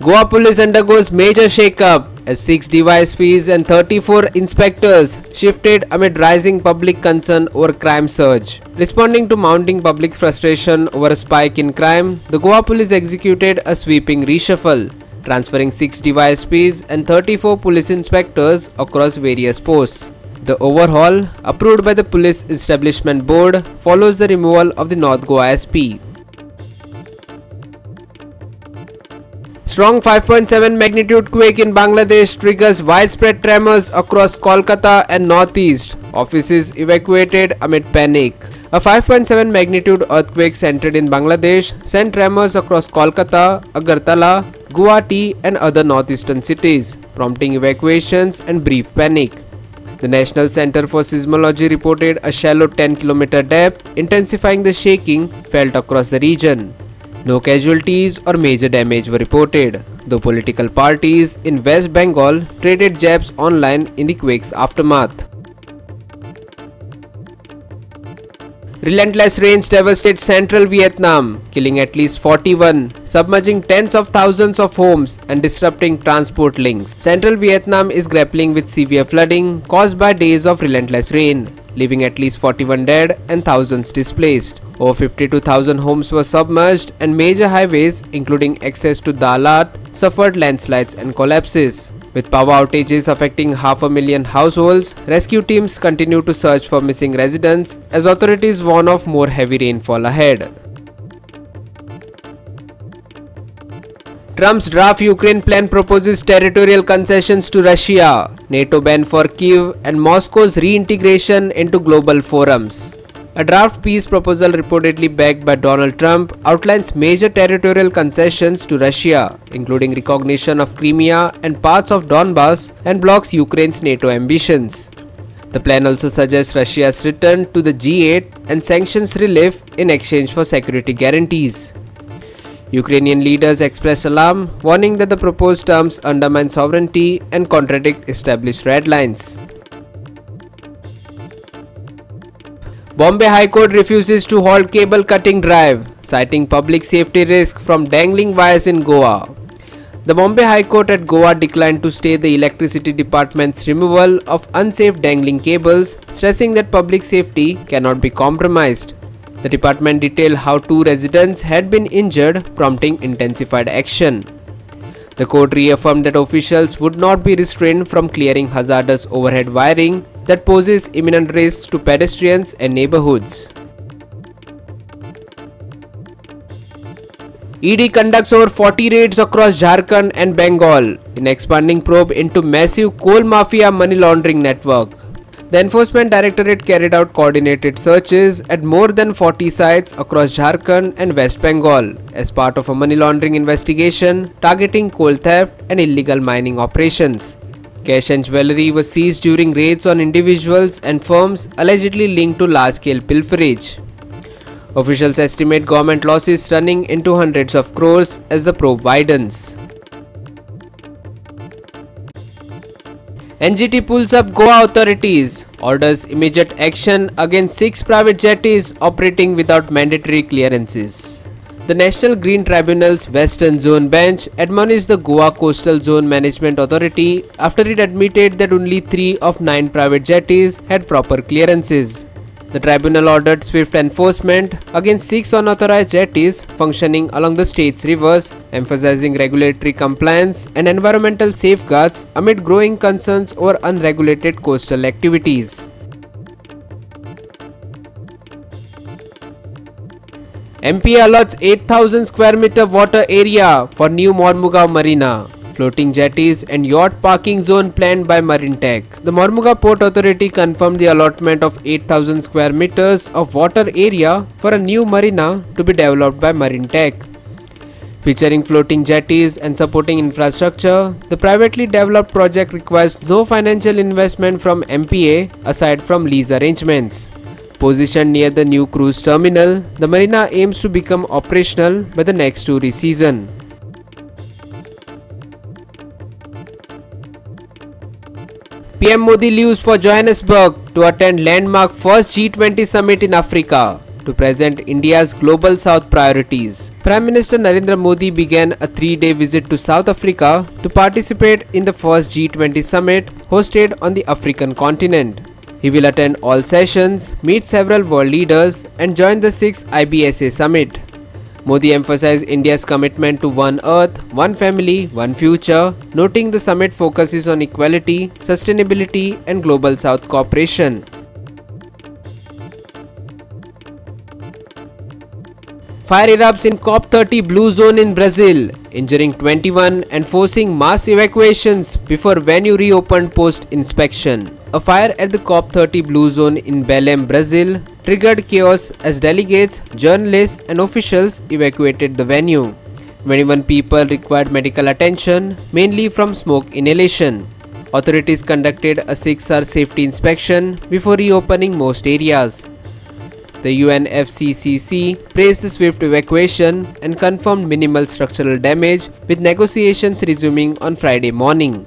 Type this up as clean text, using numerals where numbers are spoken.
Goa Police undergoes major shake-up as 6 DYSPs and 34 inspectors shifted amid rising public concern over crime surge. Responding to mounting public frustration over a spike in crime, the Goa Police executed a sweeping reshuffle, transferring 6 DYSPs and 34 police inspectors across various posts. The overhaul, approved by the Police Establishment Board, follows the removal of the North Goa SP. Strong 5.7 magnitude quake in Bangladesh triggers widespread tremors across Kolkata and Northeast. Offices evacuated amid panic. A 5.7 magnitude earthquake centered in Bangladesh sent tremors across Kolkata, Agartala, Guwahati and other northeastern cities, prompting evacuations and brief panic. The National Center for Seismology reported a shallow 10-kilometer depth, intensifying the shaking felt across the region. No casualties or major damage were reported, though political parties in West Bengal traded jabs online in the quake's aftermath. Relentless rains devastate central Vietnam, killing at least 41, submerging tens of thousands of homes and disrupting transport links. Central Vietnam is grappling with severe flooding caused by days of relentless rain, leaving at least 41 dead and thousands displaced. Over 52,000 homes were submerged and major highways, including access to Dalat, suffered landslides and collapses. With power outages affecting 500,000 households, rescue teams continue to search for missing residents as authorities warn of more heavy rainfall ahead. Trump's draft Ukraine plan proposes territorial concessions to Russia, NATO ban for Kyiv, and Moscow's reintegration into global forums. A draft peace proposal reportedly backed by Donald Trump outlines major territorial concessions to Russia, including recognition of Crimea and parts of Donbas, and blocks Ukraine's NATO ambitions. The plan also suggests Russia's return to the G8 and sanctions relief in exchange for security guarantees. Ukrainian leaders expressed alarm, warning that the proposed terms undermine sovereignty and contradict established red lines. Bombay High Court refuses to halt cable cutting drive, citing public safety risk from dangling wires in Goa. The Bombay High Court at Goa declined to stay the Electricity Department's removal of unsafe dangling cables, stressing that public safety cannot be compromised. The department detailed how 2 residents had been injured, prompting intensified action. The court reaffirmed that officials would not be restrained from clearing hazardous overhead wiring that poses imminent risks to pedestrians and neighborhoods. ED conducts over 40 raids across Jharkhand and Bengal in expanding probe into massive coal mafia money laundering network. The Enforcement Directorate carried out coordinated searches at more than 40 sites across Jharkhand and West Bengal as part of a money laundering investigation targeting coal theft and illegal mining operations. Cash and jewellery was seized during raids on individuals and firms allegedly linked to large-scale pilferage. Officials estimate government losses running into hundreds of crores as the probe widens. NGT pulls up Goa authorities, orders immediate action against 6 private jetties operating without mandatory clearances. The National Green Tribunal's Western Zone bench admonished the Goa Coastal Zone Management Authority after it admitted that only 3 of 9 private jetties had proper clearances. The tribunal ordered swift enforcement against 6 unauthorized jetties functioning along the state's rivers, emphasizing regulatory compliance and environmental safeguards amid growing concerns over unregulated coastal activities. MP allots 8,000 square meter water area for new Mormugao Marina, floating jetties and yacht parking zone planned by Marintech. The Mormugao Port Authority confirmed the allotment of 8,000 square meters of water area for a new marina to be developed by Marintech. Featuring floating jetties and supporting infrastructure, the privately developed project requires no financial investment from MPA aside from lease arrangements. Positioned near the new cruise terminal, the marina aims to become operational by the next tourist season. PM Modi leaves for Johannesburg to attend landmark first G20 summit in Africa. to present India's Global South priorities. Prime Minister Narendra Modi began a 3-day visit to South Africa to participate in the first G20 summit hosted on the African continent. He will attend all sessions, meet several world leaders, and join the 6th IBSA summit. Modi emphasized India's commitment to One Earth, One Family, One Future, noting the summit focuses on equality, sustainability, and global South cooperation. Fire erupts in COP30 blue zone in Brazil, injuring 21 and forcing mass evacuations before venue reopened post-inspection. A fire at the COP30 blue zone in Belém, Brazil triggered chaos as delegates, journalists and officials evacuated the venue. 21 people required medical attention, mainly from smoke inhalation. Authorities conducted a 6-hour safety inspection before reopening most areas. The UNFCCC praised the swift evacuation and confirmed minimal structural damage, with negotiations resuming on Friday morning.